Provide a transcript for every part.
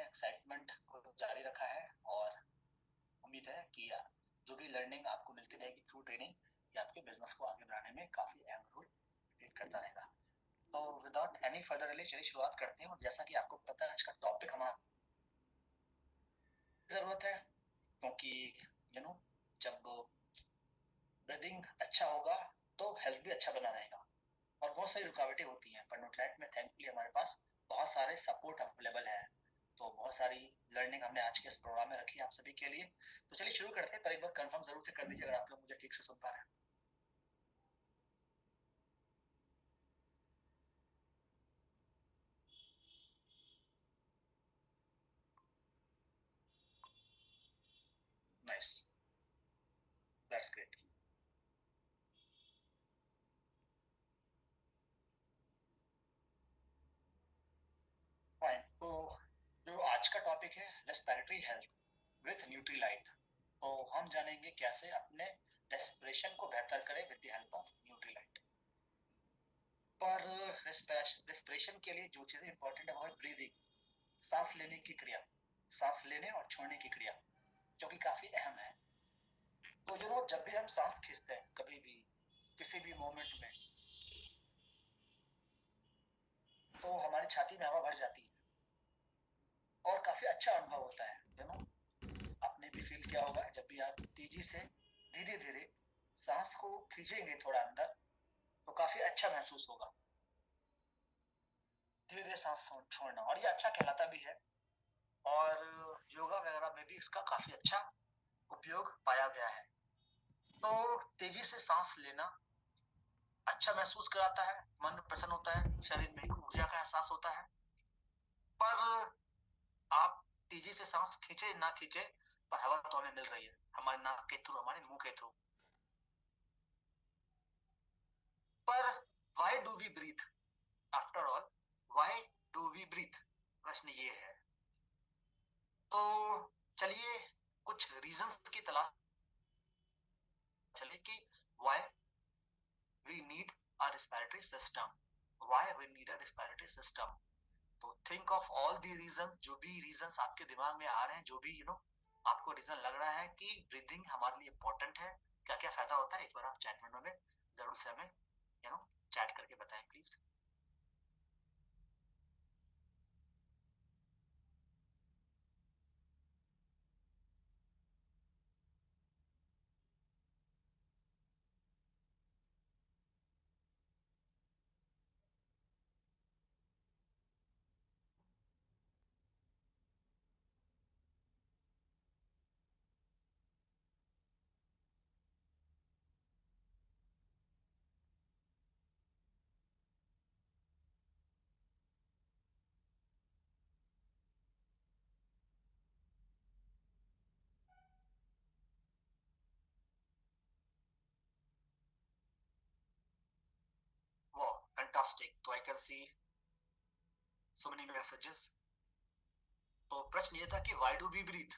Excitement को जारी रखा है और उम्मीद है कि जो भी लर्निंग आपको मिलती रहेगी थ्रू ट्रेनिंग, ये आपके बिजनेस को आगे बढ़ाने में काफ़ी अहम रोल प्ले करता रहेगा। तो विदाउट एनी फर्दर डिले चलिए शुरुआत करते हैं। और जैसा कि आपको पता है, आज का टॉपिक हमारा ज़रूरत है, क्योंकि जब ब्रीदिंग अच्छा होगा तो हेल्थ भी अच्छा बना रहेगा। और बहुत सारी रुकावटें होती हैं, पर न्यूट्राइट में थैंकफुली हमारे पास बहुत सारे सपोर्ट अवेलेबल है। तो बहुत सारी लर्निंग हमने आज के इस प्रोग्राम में रखी है आप सभी के लिए। तो चलिए शुरू करते हैं, पर एक बार कंफर्म जरूर से कर दीजिए अगर आप लोग मुझे ठीक से सुन पा रहे हैं। Nice, that's great. फाइन। तो जो आज का टॉपिक है, रेस्पिरेटरी हेल्थ विथ न्यूट्रीलाइट। तो हम जानेंगे कैसे अपने रेस्पिरेशन को बेहतर करें with the help of Nutrilite. पर रेस्पिरेशन के लिए जो चीज़ें इंपॉर्टेंट है वो है ब्रीदिंग, सांस लेने की क्रिया, सांस लेने और छोड़ने की क्रिया, जो कि काफी अहम है। तो जब भी हम सांस खींचते हैं, कभी भी किसी भी मोमेंट में, तो हमारी छाती में हवा भर जाती है और काफी अच्छा अनुभव होता है। आपने भी फील किया होगा, जब भी आप तेजी से धीरे धीरे सांस को खींचेंगे थोड़ा अंदर, तो काफी अच्छा महसूस होगा। धीरे धीरे सांस छोड़ना, और ये अच्छा कहलाता भी है। और योगा वगैरह में भी इसका काफी अच्छा उपयोग पाया गया है। तो तेजी से सांस लेना अच्छा महसूस कराता है, मन प्रसन्न होता है, शरीर में एक ऊर्जा का एहसास होता है। पर आप तेजी से सांस खींचे ना खींचे, पर हवा तो हमें मिल रही है हमारे नाक के थ्रू, हमारे मुंह के थ्रू। पर why do we breathe after all, why do we breathe, प्रश्न ये है। तो चलिए कुछ रीजंस की तलाश चले कि why we need a respiratory system, why we need a respiratory system. तो think of all the reasons, जो भी रीजंस आपके दिमाग में आ रहे हैं, जो भी आपको रीजन लग रहा है कि ब्रीदिंग हमारे लिए इंपॉर्टेंट है, क्या क्या फायदा होता है, एक बार आप चैट विंडो में जरूर से हमें चैट करके बताएं प्लीज। वो फैंटास्टिक, तो I can see so many messages. तो प्रश्न ये था कि व्हाई डू वी ब्रीथ,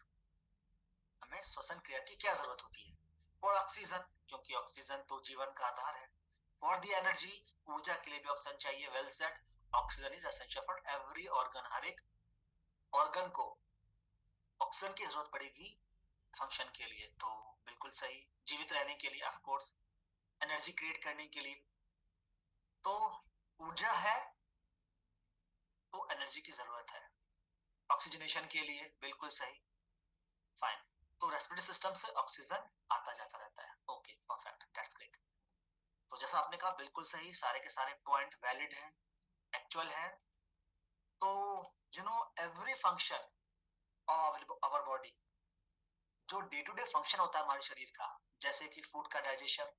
हमें श्वसन क्रिया की क्या जरूरत होती है। फॉर ऑक्सीजन, क्योंकि ऑक्सीजन तो जीवन का आधार है। फॉर द एनर्जी, ऊर्जा के लिए भी ऑक्सीजन चाहिए। Well said, oxygen is essential for every organ, हर एक ऑर्गन को ऑक्सीजन की जरूरत पड़ेगी फंक्शन के लिए। तो बिल्कुल सही, जीवित रहने के लिए, ऑफ कोर्स एनर्जी क्रिएट करने के लिए। तो ऊर्जा है तो एनर्जी की जरूरत है, ऑक्सीजनेशन के लिए, बिल्कुल सही। फाइन। तो रेस्पिरेटरी सिस्टम से ऑक्सीजन आता जाता रहता है। Okay, perfect, that's great. तो जैसा आपने कहा बिल्कुल सही, सारे के सारे पॉइंट वैलिड हैं, एक्चुअल है। तो every function of our body, जो डे टू डे फंक्शन होता है हमारे शरीर का, जैसे कि फूड का डाइजेशन,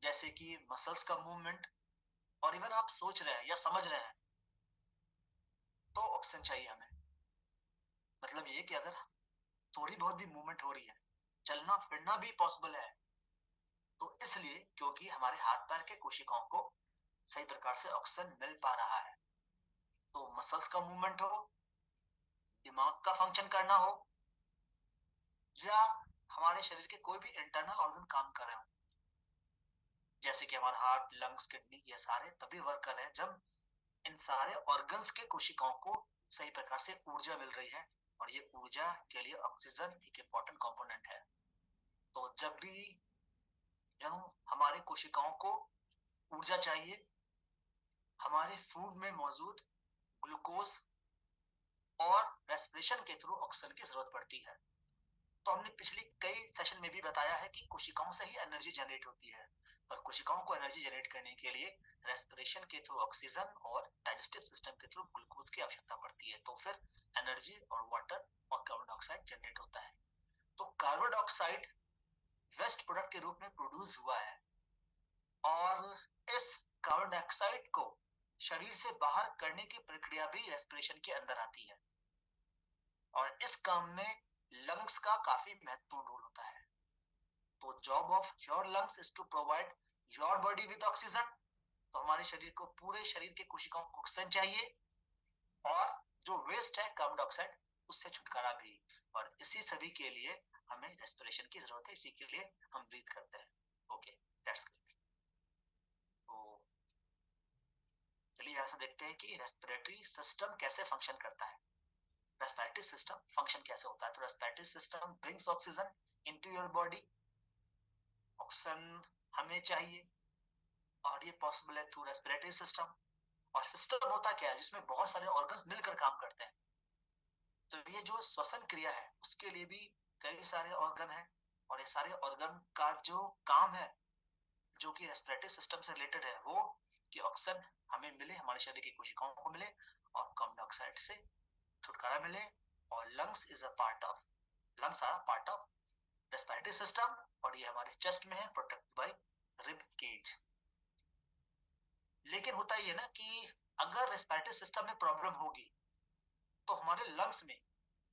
जैसे कि मसल्स का मूवमेंट, और इवन आप सोच रहे हैं या समझ रहे हैं, तो ऑक्सीजन चाहिए हमें। मतलब ये कि अगर थोड़ी बहुत भी मूवमेंट हो रही है, चलना फिरना भी पॉसिबल है, तो इसलिए क्योंकि हमारे हाथ पैर के कोशिकाओं को सही प्रकार से ऑक्सीजन मिल पा रहा है। तो मसल्स का मूवमेंट हो, दिमाग का फंक्शन करना हो, या हमारे शरीर के कोई भी इंटरनल ऑर्गन काम कर रहे हो, जैसे कि हमारा हार्ट, लंग्स, किडनी, ये सारे तभी वर्क कर रहे हैं जब इन सारे ऑर्गन्स के कोशिकाओं को सही प्रकार से ऊर्जा मिल रही है, और ये ऊर्जा के लिए ऑक्सीजन एक इंपॉर्टेंट कंपोनेंट है। तो जब भी हमारे कोशिकाओं को ऊर्जा चाहिए, हमारे फूड में मौजूद ग्लूकोज और रेस्पिरेशन के थ्रू ऑक्सीजन की जरूरत पड़ती है। तो हमने पिछले कई सेशन में भी बताया है कि कोशिकाओं से ही एनर्जी जनरेट होती है, पर कोशिकाओं को एनर्जी जनरेट करने के लिए रेस्पिरेशन के थ्रू ऑक्सीजन और डाइजेस्टिव सिस्टम के थ्रू ग्लूकोज की आवश्यकता पड़ती है। तो फिर एनर्जी और वाटर और कार्बन डाइऑक्साइड जनरेट होता है। तो कार्बन डाइऑक्साइड वेस्ट प्रोडक्ट के रूप में प्रोड्यूस हुआ है और इस कार्बन डाइऑक्साइड को शरीर से बाहर करने की प्रक्रिया भी रेस्पिरेशन के अंदर आती है और इस काम में लंग्स का काफी महत्वपूर्ण रोल होता है। तो job of your lungs is to provide your body with oxygen. तो हमारे शरीर को, पूरे शरीर के कोशिकाओं को ऑक्सीजन चाहिए और जो वेस्ट है कार्बन डाइऑक्साइड, उससे छुटकारा भी। और इसी सभी के लिए हमें रेस्पिरेशन की जरूरत है, इसी के लिए हम ब्रीथ करते हैं। Okay, that's great. तो चलिए यहां से देखते हैं कि रेस्पिरेटरी सिस्टम कैसे फंक्शन करता है। रेस्पिरेटरी सिस्टम फंक्शन कैसे होता है? तो respiratory system brings oxygen into your body. Oxygen हमें चाहिए और ये पॉसिबल है थ्रू रेस्पिरेटरी सिस्टम। और सिस्टम होता क्या है? जिसमें बहुत सारे ऑर्गन्स मिलकर काम करते हैं। तो ये जो श्वसन क्रिया है उसके लिए भी कई सारे ऑर्गन हैं और ये सारे ऑर्गन का जो काम है, जो कि रेस्पिरेटरी सिस्टम से रिलेटेड है, वो कि ऑक्सीजन हमें मिले, हमारे शरीर की कोशिकाओं को मिले और कार्बन डाइऑक्साइड से छुटकारा मिले। और lungs are part of respiratory system और ये हमारे चेस्ट में है, प्रोटेक्टेड बाय रिब केज। लेकिन होता ये ना कि अगर रेस्पिरेटरी सिस्टम में प्रॉब्लम होगी तो हमारे लंग्स में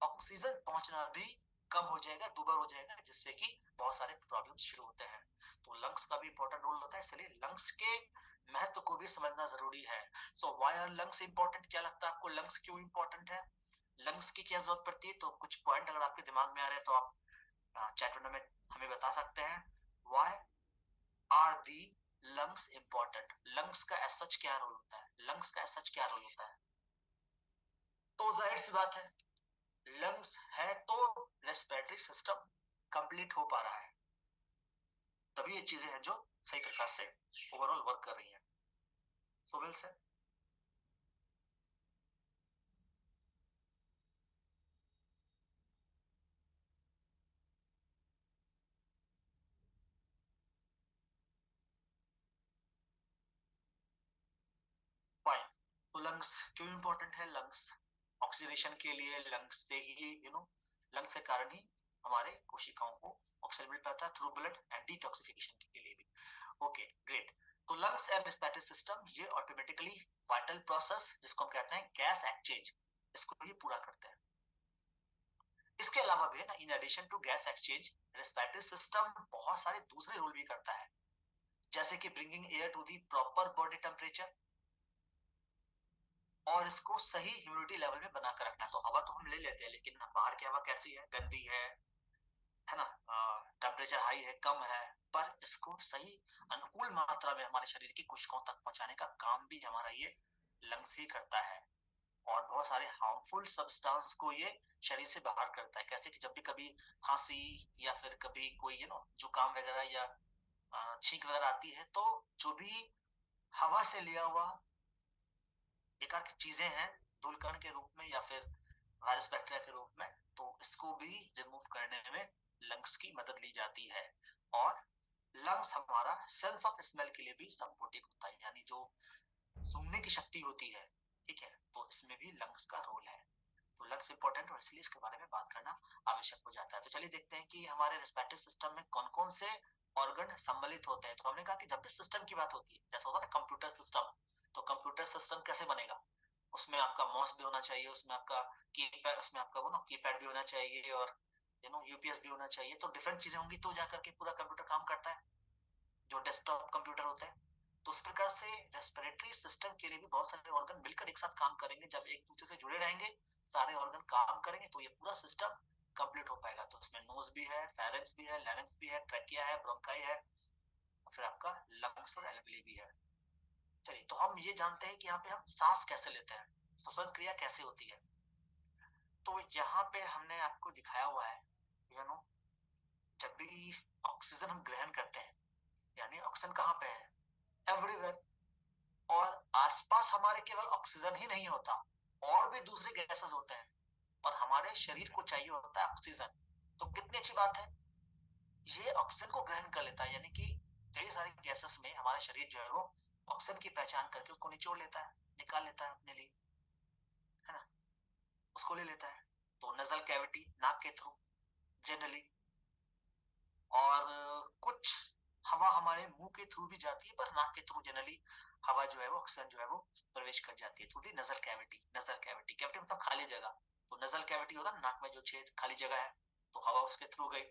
ऑक्सीजन पहुंचना भी कम हो जाएगा, दुर्बल हो जाएगा, जिससे कि बहुत सारे प्रॉब्लम्स शुरू होते हैं। तो लंग्स का भी इंपॉर्टेंट रोल होता है, इसलिए लंग्स के महत्व को भी समझना जरूरी है। So why are lungs important? क्या लगता है आपको लंग्स क्यों इंपॉर्टेंट है, लंग्स की क्या जरूरत पड़ती है? तो कुछ पॉइंट अगर आपके दिमाग में आ रहे हैं तो आप चैट विंडो में हमें बता सकते हैं। Why are the lungs important? Lungs का एज सच क्या रोल होता है? लंग्स का एज सच क्या रोल होता है? तो जाहिर सी बात है, लंग्स है तो रेस्पिरेटरी सिस्टम कंप्लीट हो पा रहा है, तभी ये चीजें हैं जो सही प्रकार से ओवरऑल वर्क कर रही हैं। So well sir, fine. तो लंग्स क्यों इंपॉर्टेंट है? लंग्स ऑक्सीजनेशन के लिए, लंग्स से ही लंग्स के कारण ही हमारे कोशिकाओं को ऑक्सीजन मिल पाता है थ्रू ब्लड एंड डिटॉक्सिफिकेशन के लिए भी। Okay, great. तो लंग्स एंड रेस्पिरेटरी सिस्टम ये ऑटोमेटिकली वाइटल प्रोसेस, जिसको हम कहते हैं गैस एक्सचेंज, इसको ये पूरा करते हैं। इसके अलावा भी ना, in addition to gas exchange, respiratory system बहुत सारे दूसरे रोल भी करता है, जैसे कि bringing air to the proper body temperature और इसको सही ह्यूमिडिटी लेवल में बनाकर रखना। तो हवा तो हम ले लेते हैं, लेकिन बाहर की हवा कैसी है? गंदी है ना, टेम्परेचर हाई है, कम है, पर इसको सही अनुकूल मात्रा में हमारे शरीर की कोशिकाओं तक पहुंचाने का काम भी हमारा ये लंग्स ही करता है। और बहुत सारे हार्मफुल सब्सटेंस को ये शरीर से बाहर करता है। कैसे कि जब भी कभी खांसी या फिर कभी कोई जुकाम वगैरह या छींक वगैरह आती है, तो जो भी हवा से लिया हुआ बेकार की चीजें हैं धूलकण के रूप में या फिर वायरस बैक्टीरिया के रूप में, तो इसको भी रिमूव करने में लंग्स की मदद ली जाती है। और लंग्स हमारा सेंस ऑफ स्मेल के लिए भी सपोर्टिव होता है, यानी जो सूंघने की शक्ति होती है, ठीक है, तो इसमें भी लंग्स का रोल है। तो लंग्स इंपॉर्टेंट और इसलिए इसके बारे में बात करना आवश्यक हो जाता है। तो चलिए देखते हैं कि हमारे रेस्पिरेटरी सिस्टम में कौन कौन से ऑर्गन सम्मिलित होते हैं। तो हमने कहा कि जब भी सिस्टम की बात होती है, जैसे होता है ना कंप्यूटर सिस्टम, तो कंप्यूटर सिस्टम कैसे बनेगा? उसमें आपका माउस भी होना चाहिए, उसमें आपका कीपैड, उसमें आपका कीपैड भी होना चाहिए और यूपीएस भी होना चाहिए। तो डिफरेंट चीजें होंगी तो जाकर के पूरा कंप्यूटर काम करता है, जो डेस्कटॉप कंप्यूटर होता है। तो उस प्रकार से रेस्पिरेटरी सिस्टम के लिए भी बहुत सारे ऑर्गन मिलकर एक साथ काम करेंगे। जब एक दूसरे से जुड़े रहेंगे, सारे ऑर्गन काम करेंगे, तो ये पूरा सिस्टम कंप्लीट हो पाएगा। तो उसमें नोज भी है, फेरेंक्स भी है, लैरिंक्स भी है, ट्रैकिया है, ब्रोंकाई है, और फिर आपका लंग्स और एल्वियोली भी है। चलिए, तो हम ये जानते हैं कि यहाँ पे हम सांस कैसे लेते हैं, श्वसन क्रिया कैसे होती है। तो यहाँ पे हमने आपको दिखाया हुआ है, यू नो, जब भी ऑक्सीजन हम ग्रहण करते हैं, यानी ऑक्सीजन कहाँ पे है? एवरीवेयर। और आसपास हमारे केवल ऑक्सीजन ही नहीं होता, और भी दूसरे गैसेस होते हैं, पर हमारे शरीर को चाहिए होता है ऑक्सीजन। तो कितनी अच्छी बात है, ये ऑक्सीजन को ग्रहण कर लेता है, यानी कि कई सारी गैसेस में हमारा शरीर जो है वो ऑक्सीजन की पहचान करके उसको निचोड़ लेता है, निकाल लेता है अपने लिए, है ना, उसको ले लेता है। तो नजल कैविटी, नाक के थ्रू जनरली, और कुछ हवा हमारे मुंह के थ्रू भी जाती है, पर नाक के थ्रू जनरली हवा जो है वो ऑक्सीजन जो है वो प्रवेश कर जाती है through the nasal cavity. Nasal cavity, cavity मतलब खाली जगह, तो नजल कैविटी होता है नाक में जो छेद खाली जगह है, तो हवा उसके थ्रू गई,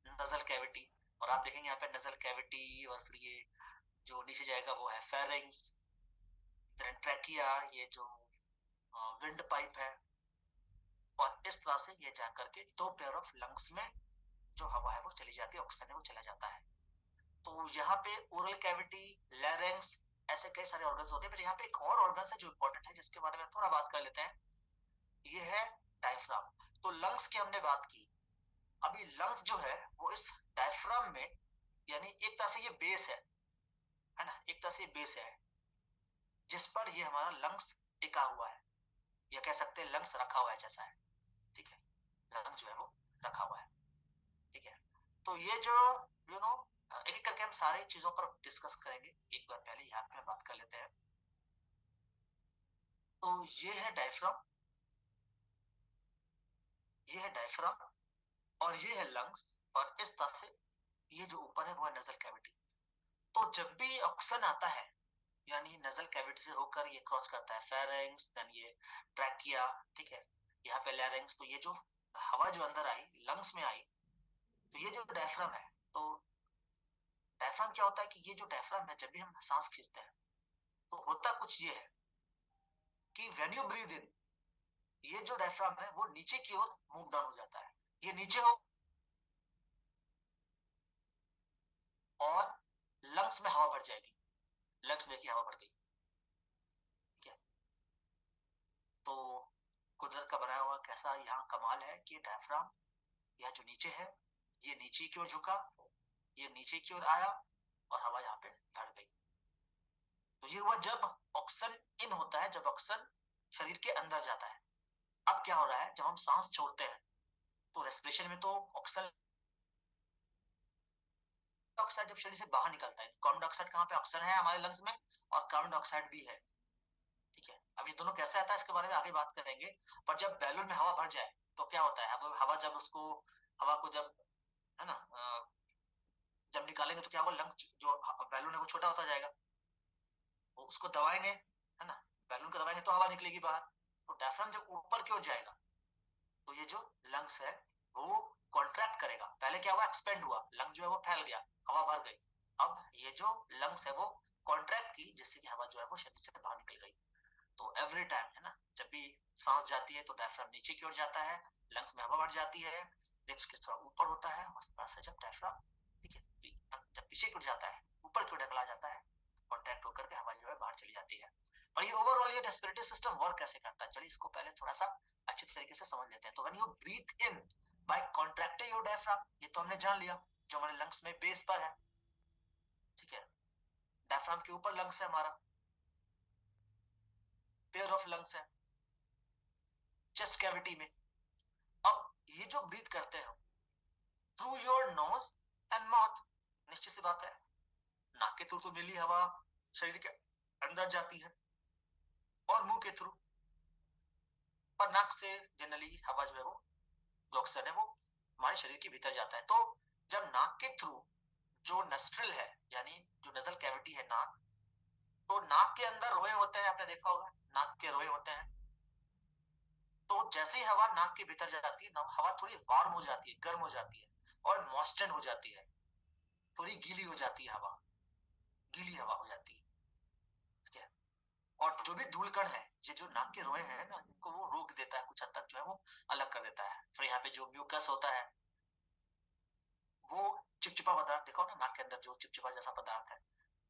नजल कैविटी। और आप देखेंगे यहाँ पे नजल कैविटी, और फिर ये जो नीचे जाएगा वो है फेरिंग्स, ट्रैकिया, ये जो विंड पाइप है, और इस तरह से ये जाकर के दो पेयर ऑफ लंग्स में जो हवा है वो चली जाती है, ऑक्सीजन है वो चला जाता है। तो यहाँ पे ओरल कैविटी, लैरिंक्स, ऐसे कई सारे ऑर्गन्स होते हैं। फिर यहाँ पे एक और ऑर्गन है जो इंपॉर्टेंट है, जिसके बारे में थोड़ा बात कर लेते हैं, ये है डायफ्राम। तो लंग्स की हमने बात की, अभी लंग्स जो है वो इस डायफ्राम में, यानी एक तरह से ये बेस है ना, एक तरह से ये बेस है जिस पर ये हमारा लंग्स टिका हुआ है, या कह सकते हैं लंग्स रखा हुआ है जैसा है, ठीक है, लंग्स जो है वो रखा हुआ है, ठीक है। तो ये जो यू नो एक एक करके हम सारी चीजों पर डिस्कस करेंगे। एक बार पहले यहाँ पे बात कर लेते हैं। तो ये है डायफ्राम, ये है डायफ्राम, और ये है लंग्स, और इस तरह से ये जो ऊपर है वो है नजल कैविटी। तो जब भी ऑक्सीजन आता है, यानी नजल कैविटी से होकर ये क्रॉस करता है फेरिंग्स, देन ये ट्रैकिया, ठीक है, यहाँ पे लैरिंग्स, तो ये जो हवा जो अंदर आई लंग्स में आई, तो ये जो डायफ्राम है, तो डायफ्राम क्या होता है कि ये जो डायफ्राम है, जब भी हम सांस खींचते हैं तो होता कुछ ये है कि व्हेन यू ब्रीद इन, ये जो डायफ्राम है वो नीचे की ओर मूव डाउन हो जाता है, ये नीचे हो, और लंग्स में हवा भर जाएगी, लंग्स में की हवा भर गई, ठीक है। तो कुदरत का बनाया हुआ कैसा यहाँ कमाल है कि डायफ्राम, यह जो नीचे है, ये नीचे की ओर झुका, ये नीचे की ओर आया, और हवा यहाँ पे भर गई। तो ये हुआ जब ऑक्सीजन इन होता है, जब ऑक्सीजन शरीर के अंदर जाता है। अब क्या हो रहा है, जब हम सांस छोड़ते हैं तो रेस्पिरेशन में तो ऑक्सीजन ऑक्साइड जब शरीर से बाहर निकलता है, कार्बन डाइऑक्साइड कहाँ पे, ऑक्सीजन है हमारे लंग्स में, और कार्बन डाइऑक्साइड भी है, ठीक है। अब ये दोनों कैसे आता है इसके बारे में आगे बात करेंगे। पर जब बैलून में हवा भर जाए तो क्या होता है, हवा जब उसको, हवा को जब, है ना, जब निकालेंगे तो क्या होगा, लंग्स जो बैलून है वो छोटा होता जाएगा, वो उसको दबाएंगे, है ना, बैलून को दबाएंगे तो हवा निकलेगी बाहर। तो डायफ्राम जब ऊपर की ओर जाएगा तो ये जो लंग्स है वो कॉन्ट्रैक्ट करेगा। पहले क्या हुआ, एक्सपेंड हुआ, लंग जो है वो फैल गया, हवा भर गई। अब ये जो लंग्स है वो कॉन्ट्रैक्ट की, जिससे कि हवा जो है वो शरीर से बाहर निकल गई। तो एवरी टाइम, है ना, जब भी सांस जाती है तो डायफ्राम नीचे की ओर जाता है, लंग्स में हवा भर जाती है, लिप्स के थोड़ा ऊपर होता है, और इस तरह से जब डायफ्राम, ठीक है, जब पीछे की ओर जाता है, ऊपर की ओर ढकला जाता है, कॉन्ट्रैक्ट होकर के हवा जो है बाहर चली जाती है। और ये ओवरऑल ये रेस्पिरेटरी सिस्टम वर्क कैसे करता है, चलिए इसको पहले थोड़ा सा अच्छी तरीके से समझ लेते हैं। तो when you breathe in by contracting your diaphragm, ये तो हमने जान लिया, जो हमारे लंग्स में बेस पर है, ठीक है, डायफ्राम के ऊपर लंग्स है हमारा, पेयर ऑफ लंग्स है चेस्ट कैविटी में। अब ये जो ब्रीथ करते हैं through your nose and mouth, निश्चित सी बात है, नाक के थ्रू तो मिली हवा शरीर के अंदर जाती है, और मुंह के थ्रू, पर नाक से जनरली हवा जो है वो, जो ऑक्सीजन है वो हमारे शरीर के भीतर जाता है। तो जब नाक के थ्रू जो नस्ट्रिल है, यानी जो नजल कैविटी है नाक, तो नाक के अंदर रोए होते हैं, आपने देखा होगा नाक के रोए होते हैं। तो जैसे ही हवा नाक के भीतर जाती है, हवा थोड़ी वार्म हो जाती है, गर्म हो जाती है, और मॉइस्चर हो जाती है, थोड़ी गीली हो जाती है हवा, गीली हवा हो जाती है, ठीक है। और जो भी धूल कण है, ये जो नाक के रोए हैं ना, इनको वो रोक देता है, कुछ हद तक जो है वो अलग कर देता है। फिर यहाँ पे जो म्यूकस होता है, वो चिपचिपा पदार्थ, देखो ना नाक के अंदर जो चिपचिपा जैसा पदार्थ है,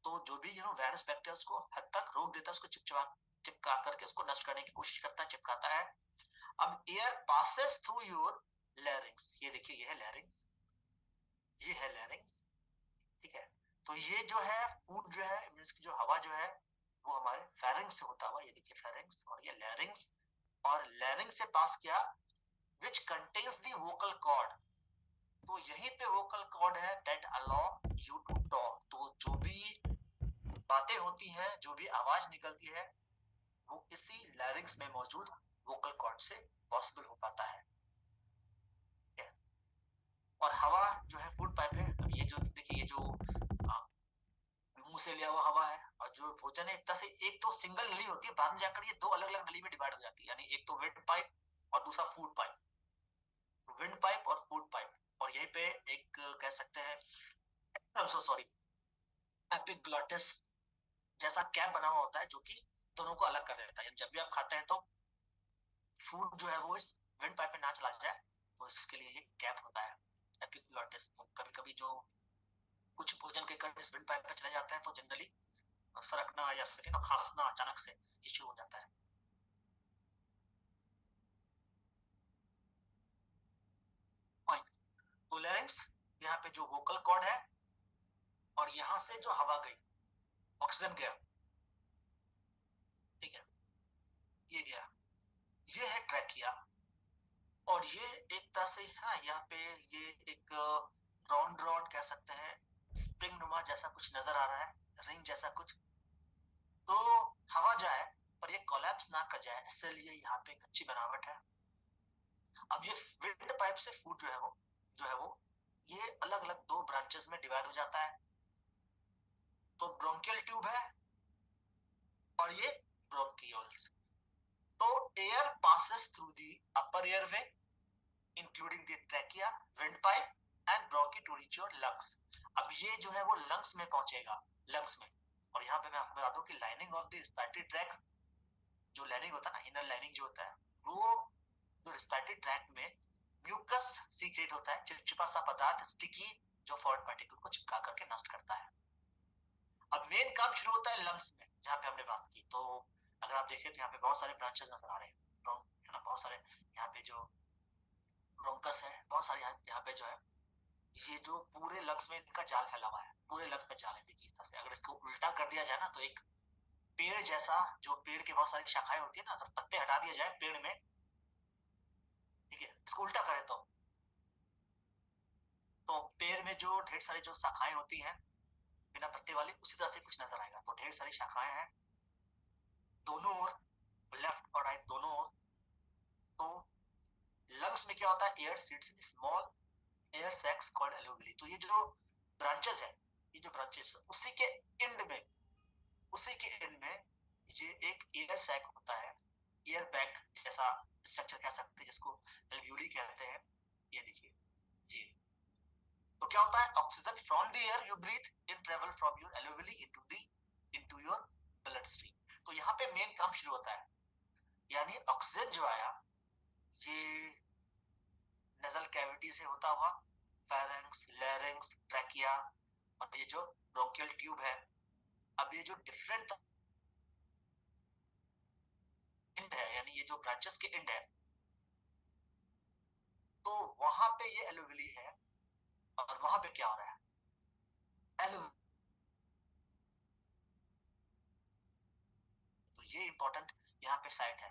तो जो भी वायरस बैक्टीरिया उसको हद तक रोक देता है, उसको चिपचिपा चिपका करके उसको नष्ट करने की कोशिश करता है, चिपकाता है। अब एयर पासेस थ्रू योर लैरिंग्स, ये देखिए ये है लैरिंग्स, ये है लैरिंग्स, ठीक है। तो ये जो है फूड जो है मींस की जो हवा जो है वो हमारे फेरिंग्स से होता हुआ, ये देखिए फेरिंग्स और ये लैरिंग्स, और लैरिंग्स से पास किया which contains the vocal cord, तो यहीं पे वोकल कॉर्ड है that allow you to talk. तो जो भी बातें होती हैं, जो भी आवाज निकलती है, वो इसी लैरिंग्स में मौजूद वोकल कॉर्ड से पॉसिबल हो पाता है। और हवा जो है फूड पाइप है, अब ये जो देखिए ये जो मुंह से लिया हुआ हवा है, और जो भोजन है एक तो सिंगल नली होती है, बाद में जाकर ये दो अलग अलग नली में डिवाइड हो जाती है, यानी एक तो विंड पाइप और दूसरा फूड पाइप, विंड पाइप और फूड पाइप। और यहीं पे एक कह सकते हैं, I am so sorry, epiglottis जैसा कैप बना हुआ होता है जो कि दोनों को अलग कर देता है। जब भी आप खाते हैं तो फूड जो है वो इस विंड पाइप में ना चला जाए, तो इसके लिए ये कैप होता है एपिग्लॉटिस। तो कभी कभी जो कुछ भोजन के कण इस विंड पाइप में चले जाते हैं तो जनरली सरकना या फिर ना खांसना अचानक से इश्यू हो जाता है। तो लैरिंग्स, यहाँ पे जो वोकल कॉर्ड है, और यहाँ से जो हवा गई, ऑक्सीजन गया, ठीक है, ये गया, ये है ट्रैकिया। और ये एक तरह से है ना, यहाँ पे ये एक राउंड राउंड कह सकते हैं, स्प्रिंग नुमा जैसा कुछ नजर आ रहा है, रिंग जैसा कुछ। तो हवा जाए पर ये कोलैप्स ना कर जाए, इसलिए यहाँ पे एक अच्छी बनावट है। अब ये विंड पाइप से फूड जो है वो ये अलग अलग दो ब्रांचेस में डिवाइड हो जाता है। तो ब्रोंकियल ट्यूब है और ये ब्रोंकियोल्स। तो air passes through the upper airway including the trachea, wind pipe and bronchi to reach your lungs. अब ये जो है वो लंग्स में पहुंचेगा, लंग्स में। और यहाँ पे मैं आपको बता दूं कि lining of the respiratory track, जो लाइनिंग होता है ना, इनर लाइनिंग जो होता है, वो जो रिस्पिरेटरी ट्रैक में म्यूकस सीक्रेट होता है, चिपचिपा सा पदार्थ स्टिकी, जो फॉरेन पार्टिकल को चिपका करके नष्ट करता है। अब मेन काम शुरू होता है लंग्स में, जहाँ पे हमने बात की। तो अगर आप देखें तो यहाँ पे बहुत सारे ब्रांचेस नजर आ रहे हैं, है ना, बहुत सारे यहाँ पे जो ब्रोंकस है, बहुत सारे यहाँ पे जो है ये जो पूरे लंग्स में इनका जाल फैला हुआ है, पूरे लंग्स में जाल है। देखिए इस तरह से अगर इसको उल्टा कर दिया जाए ना, तो एक पेड़ जैसा, जो पेड़ की बहुत सारी शाखाएं होती है ना, अगर पत्ते हटा दिए जाए पेड़ में, ठीक है, इसको उल्टा करें तो पेड़ में जो ढेर सारी जो शाखाएं होती हैं बिना पत्ते वाली, उसी तरह से कुछ नजर आएगा। तो ढेर सारी शाखाएं हैं दोनों ओर, लेफ्ट और राइट दोनों ओर। तो लंग्स में क्या होता है, air sits in small air sacs called alveoli. तो ये जो ब्रांचेस है, ये जो ब्रांचेस उसी के एंड में, उसी के एंड में ये एक एयर सैक होता है, एयर बैग जैसा स्ट्रक्चर कह सकते हैं, जिसको एल्वियोली कहते हैं। ये देखिए ये, तो क्या होता है, oxygen from the air you breathe in travel from your alveoli into your bloodstream. तो यहाँ पे मेन काम शुरू होता है, यानी ऑक्सीजन जो आया ये नजल कैविटी से होता हुआ फेरेंक्स, लैरिंक्स, ट्रैकिया, और ये जो ब्रोंकियल ट्यूब है। अब ये जो डिफरेंट एंड है, यानी ये जो ब्रांचेस के एंड है, तो वहां पे ये एलोविली है, और वहां पे क्या हो रहा है, एलो, तो ये इंपॉर्टेंट यहाँ पे साइट है,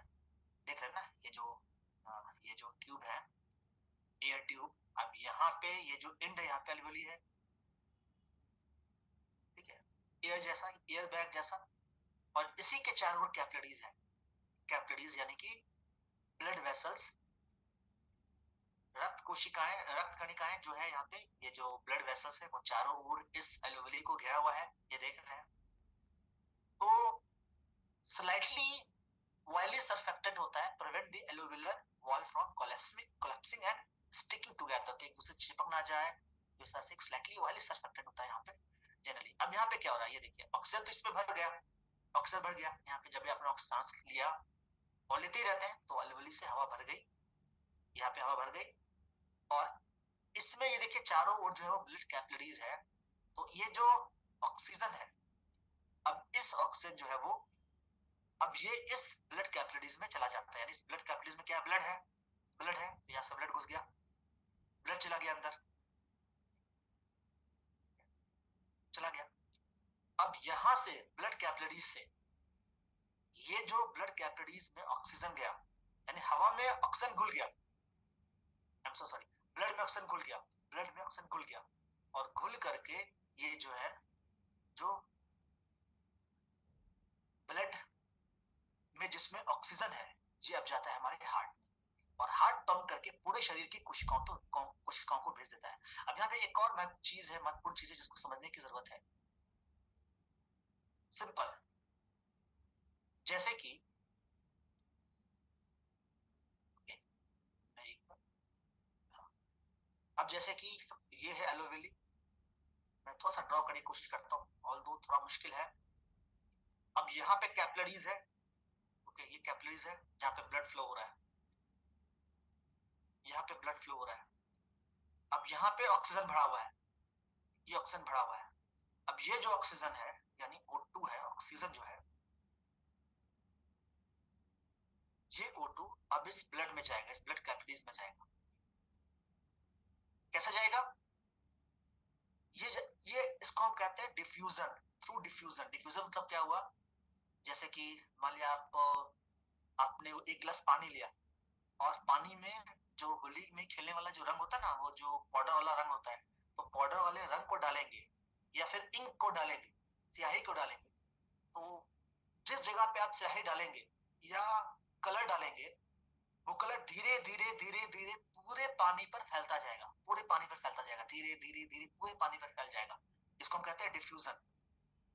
देख रहे हैं ना, ये जो ट्यूब है, एयर ट्यूब। अब यहाँ पे ये जो एंड है, यहाँ पे एल्वियोली है, ठीक है, एयर जैसा, एयर बैग जैसा। और इसी के चारों ओर कैपिलरीज है, कैपिलरीज यानी कि ब्लड वेसल्स, रक्त कोशिकाएं, रक्त कणिकाएं जो है यहाँ पे, ये जो ब्लड वेसल्स है वो चारों ओर इस एल्वियोली को घेरा हुआ है, ये देख रहे हैं। तो स्लाइटली ऑयली सरफेक्टेंट होता है, prevent the alveolar wall from collapsing and sticking together, तो एक दूसरे चिपक ना जाए। तो इस तरह से एक स्लाइटली ऑयली सरफेक्टेंट होता है यहाँ पे जनरली। अब यहाँ पे क्या हो रहा है, ये देखिए ऑक्सीजन तो इसमें भर गया, ऑक्सीजन भर गया यहाँ पे, जब भी आपने सांस लिया और लेते ही रहते हैं, तो एल्वियोली से हवा भर गई, यहाँ पे हवा भर गई। और इसमें ये देखिए चारों ओर जो है वो ब्लड कैपिलरीज है। तो ये जो ऑक्सीजन है, अब इस ऑक्सीजन जो है वो अब ये इस ब्लड कैपिलरीज में चला जाता है, यानी इस ब्लड कैपिलरीज में क्या है, ब्लड है, ब्लड है, यहाँ से ब्लड घुस गया, ब्लड चला गया अंदर, चला गया। अब यहां से ब्लड कैपिलरीज से ये जो ब्लड कैपिलरीज में ऑक्सीजन गया, यानी हवा में ऑक्सीजन घुल गया, I am so sorry, blood में ऑक्सीजन घुल गया, ब्लड में ऑक्सीजन घुल गया, और घुल करके ये जो है, जो ब्लड में जिसमें ऑक्सीजन है, ये अब जाता है हमारे हार्ट में, और हार्ट पंप करके पूरे शरीर की कोशिकाओं को भेज देता है। अब यहाँ पे एक और चीज है, महत्वपूर्ण चीज है जिसको समझने की जरूरत है। सिंपल, जैसे कि अब जैसे कि ये है एलोवेली, मैं थोड़ा सा ड्रॉ करने की कोशिश करता हूँ, ऑल्दो थोड़ा मुश्किल है। अब यहाँ पे कैपिलरीज है, ओके, ये कैपिलरीज है जहाँ पे ब्लड फ्लो हो रहा है, यहाँ पे ब्लड फ्लो हो रहा है। अब यहाँ पे ऑक्सीजन भरा हुआ है, ये ऑक्सीजन भरा हुआ है। अब ये जो ऑक्सीजन है, यानी O2 है, ऑक्सीजन जो है, ये O2 अब इस ब्लड में जाएगा, इस ब्लड कैपिलरीज में जाएगा। कैसे जाएगा? ये इसको हम कहते हैं डिफ्यूजन, थ्रू डिफ्यूजन। डिफ्यूजन मतलब क्या हुआ, जैसे कि मान लिया आपने एक गिलास पानी लिया, और पानी में जो होली में खेलने वाला जो रंग होता है ना, वो जो पाउडर वाला रंग होता है, तो पाउडर वाले रंग को डालेंगे या फिर इंक को डालेंगे, स्याही को डालेंगे, तो जिस जगह पे आप स्याही डालेंगे या कलर डालेंगे, वो कलर धीरे धीरे धीरे धीरे पूरे पानी पर फैलता जाएगा, पूरे पानी पर फैलता जाएगा, धीरे धीरे धीरे पूरे पानी पर फैल जाएगा। इसको हम कहते हैं डिफ्यूजन।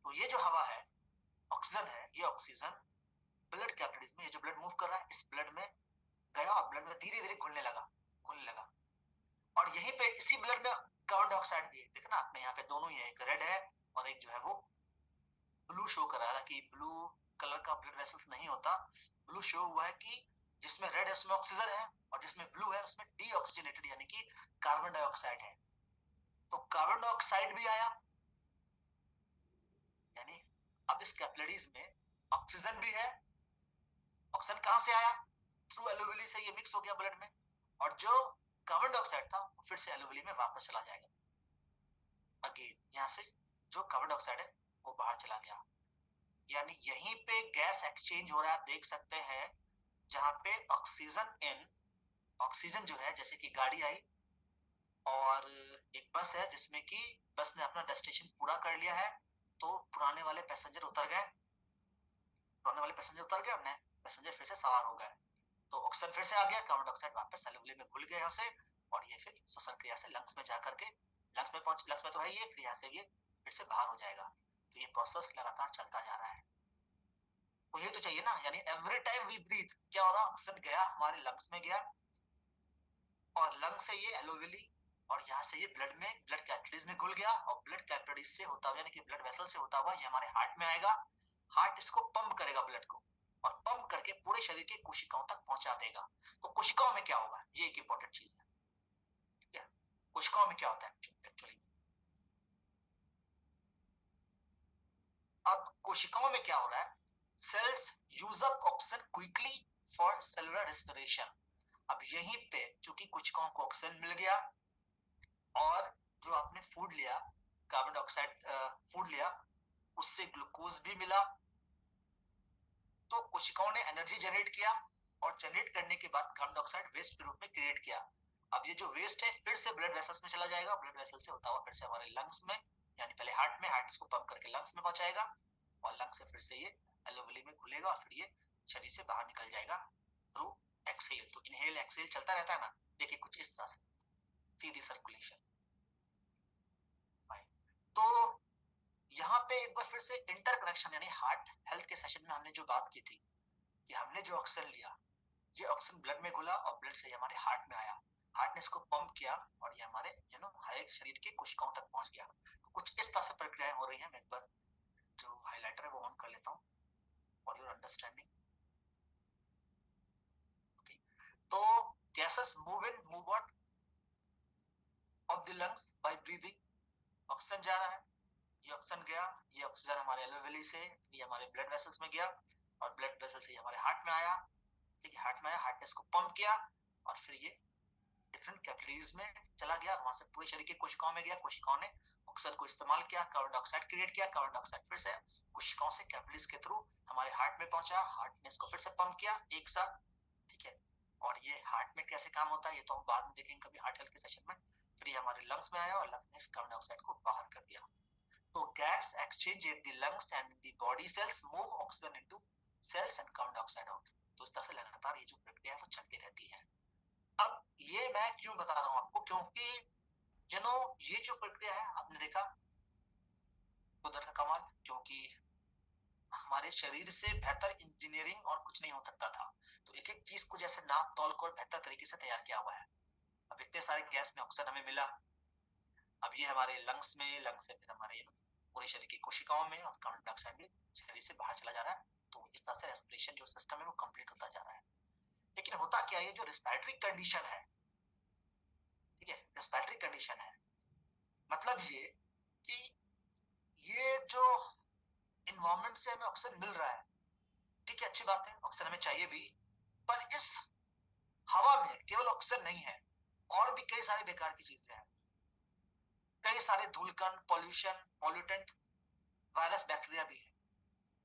तो ये जो हवा है, ऑक्सीजन है, ये ऑक्सीजन ब्लड कैपिलरीज में, ये जो ब्लड मूव कर रहा है, इस ब्लड में गया और ब्लड में धीरे धीरे घुलने लगा, घुलने लगा। और यहीं पे इसी ब्लड में कार्बन डाइऑक्साइड भी है, देखना आपने यहाँ पे दोनों ही है, एक रेड है और एक जो है वो ब्लू शो कर रहा है। हालांकि ब्लू कलर का ब्लड वेसल्स नहीं होता, ब्लू शो हुआ है कि जिसमें रेड है उसमें ऑक्सीजन है, और जिसमें ब्लू है उसमें डीऑक्सीजनेटेड यानी कि कार्बन डाइऑक्साइड है। तो कार्बन डाइऑक्साइड भी आया, यानी अब इस कैपिलरीज में ऑक्सीजन भी है। ऑक्सीजन कहां से आया? थ्रू एलोवेली से ये मिक्स हो गया ब्लड में, और जो कार्बन डाइऑक्साइड था वो फिर से एलोवेली में वापस चला जाएगा। अगेन यहाँ से जो कार्बन डाइऑक्साइड है वो बाहर चला गया, यानी यहीं पे गैस एक्सचेंज हो रहा है। आप देख सकते हैं जहां पे ऑक्सीजन इन, ऑक्सीजन जो है, जैसे कि गाड़ी आई और एक बस है जिसमें कि बस ने अपना डेस्टिनेशन पूरा कर लिया है, तो पुराने वाले पैसेंजर उतर गए, पुराने वाले पैसेंजर उतर गए, अपने पैसेंजर फिर से सवार हो गए, तो ऑक्सीजन फिर से आ गया, कार्बन डाइऑक्साइड वापस एलोवेली में घुल गया यहाँ से, और ये फिर श्वसन क्रिया से लंग्स में जाकर के, लंग्स में पहुंच, लंग्स में तो है ये, फिर यहाँ से ये फिर से बाहर हो जाएगा। तो ये प्रोसेस लगातार चलता जा रहा है। तो ये तो चाहिए ना, यानी एवरी टाइम वी ब्रीथ, क्या हो रहा, ऑक्सीजन गया हमारे लंग्स में गया, और लंग से ये एलोवेली, और यहाँ से ये ब्लड में, ब्लड कैपिलरीज में घुल गया, और ब्लड कैपिलरीज से होता हुआ, यानी कि ब्लड वेसल से होता हुआ ये हमारे हार्ट में आएगा। हार्ट इसको पंप करेगा ब्लड को, और पंप करके पूरे शरीर के कोशिकाओं तक पहुंचा देगा। तो कोशिकाओं में क्या होगा, ये एक इंपॉर्टेंट चीज है, ठीक है? कोशिकाओं में क्या होता है एक्चुअली? अब कोशिकाओं में क्या हो रहा है, cells use up oxygen quickly for cellular respiration. अब यहीं पे चूंकि कोशिकाओं को ऑक्सीजन मिल गया, और जो आपने फूड लिया, कार्बन डाइऑक्साइड फूड लिया, उससे ग्लूकोज भी मिला, तो कोशिकाओं ने एनर्जी जनरेट किया, और जनरेट करने के बाद कार्बन डाइऑक्साइड वेस्ट के रूप में क्रिएट किया। अब ये जो वेस्ट है फिर से ब्लड वेसल्स में चला जाएगा, ब्लड वेसल से होता हुआ फिर से हमारे लंग्स में, यानी पहले हार्ट में, हार्ट इसको पंप करके लंग्स में पहुंचाएगा, और लंग्स से फिर से ये एलोवेली में घुलेगा, और फिर ये शरीर से बाहर निकल जाएगा थ्रू एक्सहेल। तो इनहेल एक्सहेल चलता रहता है ना, देखिए कुछ इस तरह से सीधी सर्कुलेशन। तो यहाँ पे एक बार फिर से इंटरकनेक्शन, यानी हार्ट हेल्थ के सेशन में हमने जो बात की थी कि हमने जो ऑक्सीजन लिया, ये ऑक्सीजन ब्लड में घुला और ब्लड से हमारे हार्ट में आया, हार्ट ने इसको पंप किया, और ये हमारे हर एक शरीर के कोशिकाओं तक पहुंच गया। तो कुछ इस तरह से प्रक्रियाएं हो रही है। मैं एक बार जो हाइलाइटर है वो ऑन कर लेता हूँ फॉर योर अंडरस्टैंडिंग। ओके, तो gases move in move out of the lungs by breathing. Oxygen जा रहा है, ये ऑक्सीजन गया, ये ऑक्सीजन हमारे एलोवेली से ये हमारे ब्लड वेसल्स में गया, और ब्लड वेसल से हमारे हार्ट में आया, ठीक है, हार्ट में आया, हार्ट ने इसको पंप किया और फिर ये डिफरेंट कैपिलरीज में चला गया, वहां से पूरे शरीर की कोशिकाओं में गया, कोशिकाओं ने ऑक्सीजन को इस्तेमाल किया, कार्बन डाइऑक्साइड क्रिएट किया, कार्बन डाइऑक्साइड फिर से कोशिकाओं से कैपिलरीज के थ्रू हमारे हार्ट में पहुंचा, हार्ट ने इसको फिर से पंप किया एक साथ, ठीक है। और ये हार्ट में कैसे काम होता है ये तो हम बाद में देखेंगे कभी हार्ट हेल्थ के सेशन में। फिर ये हमारे लंग्स में आया और लंग्स ने इस कार्बन डाइऑक्साइड को बाहर कर दिया। तो gas exchange at the lungs and the body cells move oxygen into cells and carbon dioxide out. तो इस तरह से लगातार ये जो प्रक्रिया है वो चलती रहती है। अब ये मैं क्यों बता रहा हूँ आपको, क्योंकि ये जो प्रक्रिया है आपने देखा कुदरत का कमाल, क्योंकि हमारे शरीर से बेहतर इंजीनियरिंग और कुछ नहीं हो सकता था। तो एक एक चीज को जैसे नाप तोल कर बेहतर तरीके से तैयार किया हुआ है। अब इतने सारे गैस में ऑक्सीजन हमें मिला, अब ये हमारे लंग्स में, लंग्स से फिर हमारे पूरे शरीर की कोशिकाओं में, और कार्बन डाइऑक्साइड भी शरीर से बाहर चला जा रहा है। तो इस तरह से रेस्पिरेशन जो सिस्टम है वो कंप्लीट होता जा रहा है। लेकिन होता क्या है, ये जो रेस्पिरेटरी कंडीशन है, ठीक है, रेस्पिरेटरी कंडीशन है, मतलब ये कि ये जो इन्वायरमेंट से हमें ऑक्सीजन मिल रहा है, ठीक है, अच्छी बात है, ऑक्सीजन हमें चाहिए भी, पर इस हवा में केवल ऑक्सीजन नहीं है, और भी कई सारी बेकार की चीजें हैं, कई सारे धूलकण, पॉल्यूशन, पॉल्यूटेंट, वायरस, बैक्टीरिया भी है,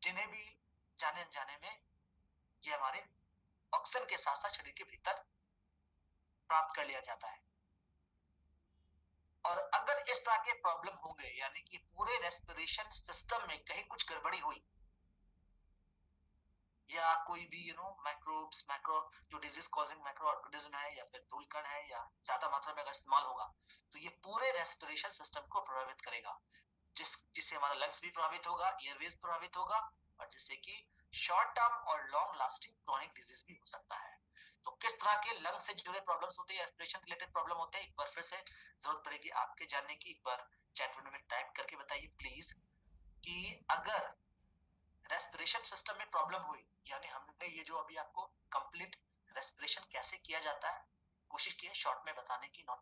जिन्हें भी जाने अनजाने में ये हमारे ऑक्सीजन के साथ साथ शरीर के भीतर प्राप्त कर लिया जाता है। और अगर इस तरह के प्रॉब्लम होंगे, यानी कि पूरे रेस्पिरेशन सिस्टम में कहीं कुछ गड़बड़ी हुई, या कोई भी माइक्रोब्स, माइक्रो जो डिजीज कॉजिंग माइक्रो ऑर्गेनिज्म है, या फिर धूलकण है, या ज्यादा मात्रा में अगर इस्तेमाल होगा, तो ये पूरे रेस्पिरेशन सिस्टम को प्रभावित करेगा, जिससे हमारा लंग्स भी प्रभावित होगा, एयरवेज प्रभावित होगा, और जिससे कि शॉर्ट टर्म और लॉन्ग लास्टिंग क्रोनिक डिजीज भी हो सकता है। तो किस तरह के लंग से जुड़े प्रॉब्लम्स होते हैं, रेस्पिरेशन रिलेटेड प्रॉब्लम होते हैं, एक बार फिर से जरूरत पड़ेगी आपके जानने की, एक बार चैट विंडो में टाइप करके बताइए प्लीज, कि अगर रेस्पिरेशन सिस्टम में प्रॉब्लम हुई, यानी हमने ये जो अभी आपको कंप्लीट रेस्पिरेशन कैसे किया जाता है कोशिश की है शॉर्ट में बताने की, नॉट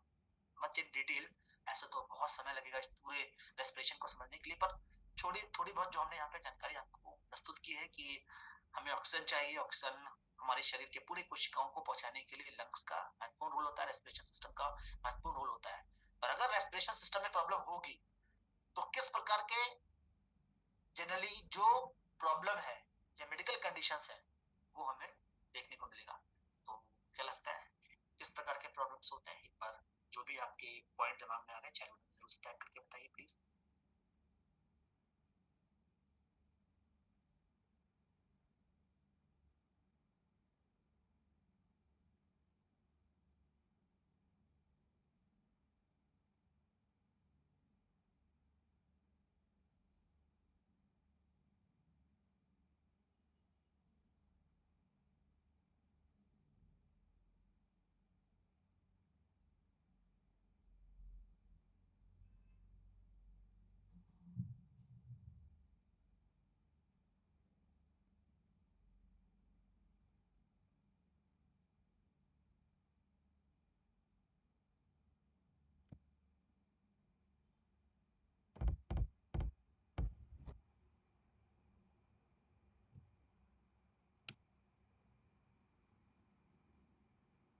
मच इन डिटेल, ऐसे तो बहुत समय लगेगा इस पूरे रेस्पिरेशन को समझने के लिए, पर थोड़ी बहुत जो हमने यहाँ पे जानकारी आपको प्रस्तुत की है कि हमें ऑक्सीजन चाहिए, ऑक्सीजन हमारे शरीर के पूरे कोशिकाओं को पहुंचाने के लिए लंग्स का महत्वपूर्ण रोल होता है, रेस्पिरेशन सिस्टम का महत्वपूर्ण रोल होता है। पर अगर रेस्पिरेशन सिस्टम में प्रॉब्लम होगी तो किस प्रकार के जनरली जो प्रॉब्लम है या मेडिकल कंडीशंस है वो हमें देखने को मिलेगा। तो क्या लगता है किस प्रकार के प्रॉब्लम्स होते हैं, एक बार जो भी आपके पॉइंट दिमाग में आ रहे हैं चैट में जरूर से टाइप करके बताइए please.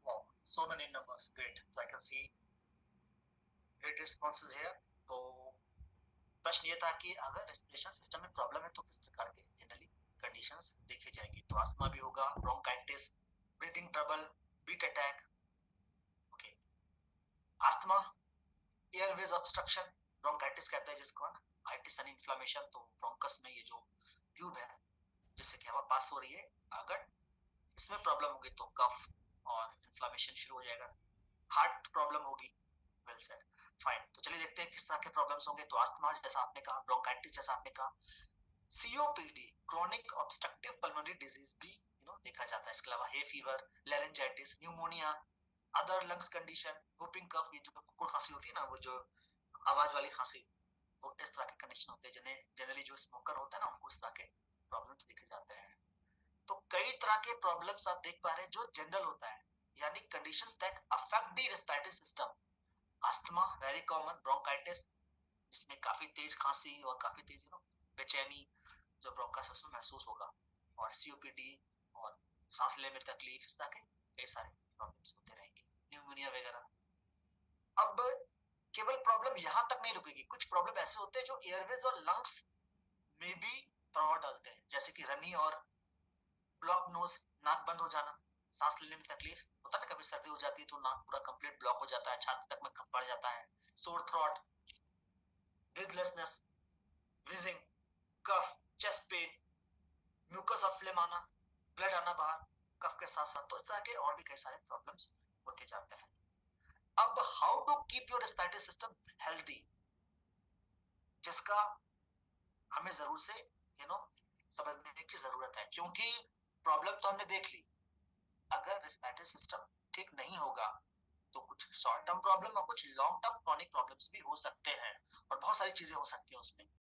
Wow, so many numbers, great. So I can see great responses here. तो प्रश्न ये था कि अगर रेस्पिरेशन सिस्टम में प्रॉब्लम है तो किस प्रकार के जनरली कंडीशंस देखे जाएंगे। तो अस्थमा भी होगा, bronchitis, breathing trouble, beat attack, okay, asthma, airways obstruction, bronchitis कहते हैं जिसको, आइटिस यानी इन्फ्लेमेशन, तो ब्रोंकस में ये जो ट्यूब है जिससे कि हवा पास हो रही है, अगर इसमें प्रॉब्लम होगी तो कफ और इन्फ्लेमेशन शुरू हो जाएगा। हार्ट प्रॉब्लम होगी, वेल सेड, फाइन। तो चलिए देखते हैं किस तरह के प्रॉब्लम्स होंगे। तो अस्थमा जैसा आपने कहा, ब्रोंकाइटिस जैसा आपने कहा, COPD chronic obstructive pulmonary disease भी देखा जाता है। इसके अलावा hay fever, laryngitis, pneumonia, other lungs condition, whooping cough, ये जो कुकुर खांसी होती है ना, वो जो आवाज वाली खांसी, तो इस तरह के कंडीशन होते हैं जिन्हें जनरली जो स्मोकर होता है ना उनको इस तरह के प्रॉब्लम्स देखे जाते हैं। तो कई तरह के प्रॉब्लम्स आप देख पा रहे हैं जो जनरल होता है, यानी conditions that affect the respiratory system. Asthma very common, bronchitis जिसमें काफी तेज खांसी और काफी तेज बेचैनी जो ब्रोंकाइटिस में महसूस होगा, और सीओपीडी और सांस लेने में तकलीफ, इस तरह के कई सारे प्रॉब्लम्स होते रहेंगे, न्यूमोनिया वगैरह। अब केवल प्रॉब्लम यहां तक नहीं रुकेगी, कुछ प्रॉब्लम ऐसे होते हैं जो एयरवेज और लंग्स में भी प्रभाव डालते हैं, जैसे कि रनी और ब्लॉक नोज, नाक बंद हो जाना, सांस लेने में तकलीफ होता है ना, कभी सर्दी हो जाती है तो नाक पूरा कंप्लीट ब्लॉक हो जाता है, छाती तक में कफ बढ़ जाता है, सोर थ्रोट, ब्रीथलेसनेस, विजिंग, कफ, चेस्ट पेन, म्यूकस और फ्लेम आना, ब्लड आना बाहर कफ के साथ साथ, तो इस तरह के और भी कई सारे प्रॉब्लम्स होते जाते हैं। अब how to keep your respiratory system healthy, जिसका हमें जरूर से समझने की जरूरत है, क्योंकि प्रॉब्लम तो हमने देख ली, अगर रेस्पिरेटरी सिस्टम ठीक नहीं होगा तो कुछ शॉर्ट टर्म प्रॉब्लम और कुछ लॉन्ग टर्म क्रॉनिक प्रॉब्लम्स भी हो सकते हैं, और बहुत सारी चीजें हो सकती हैं उसमें।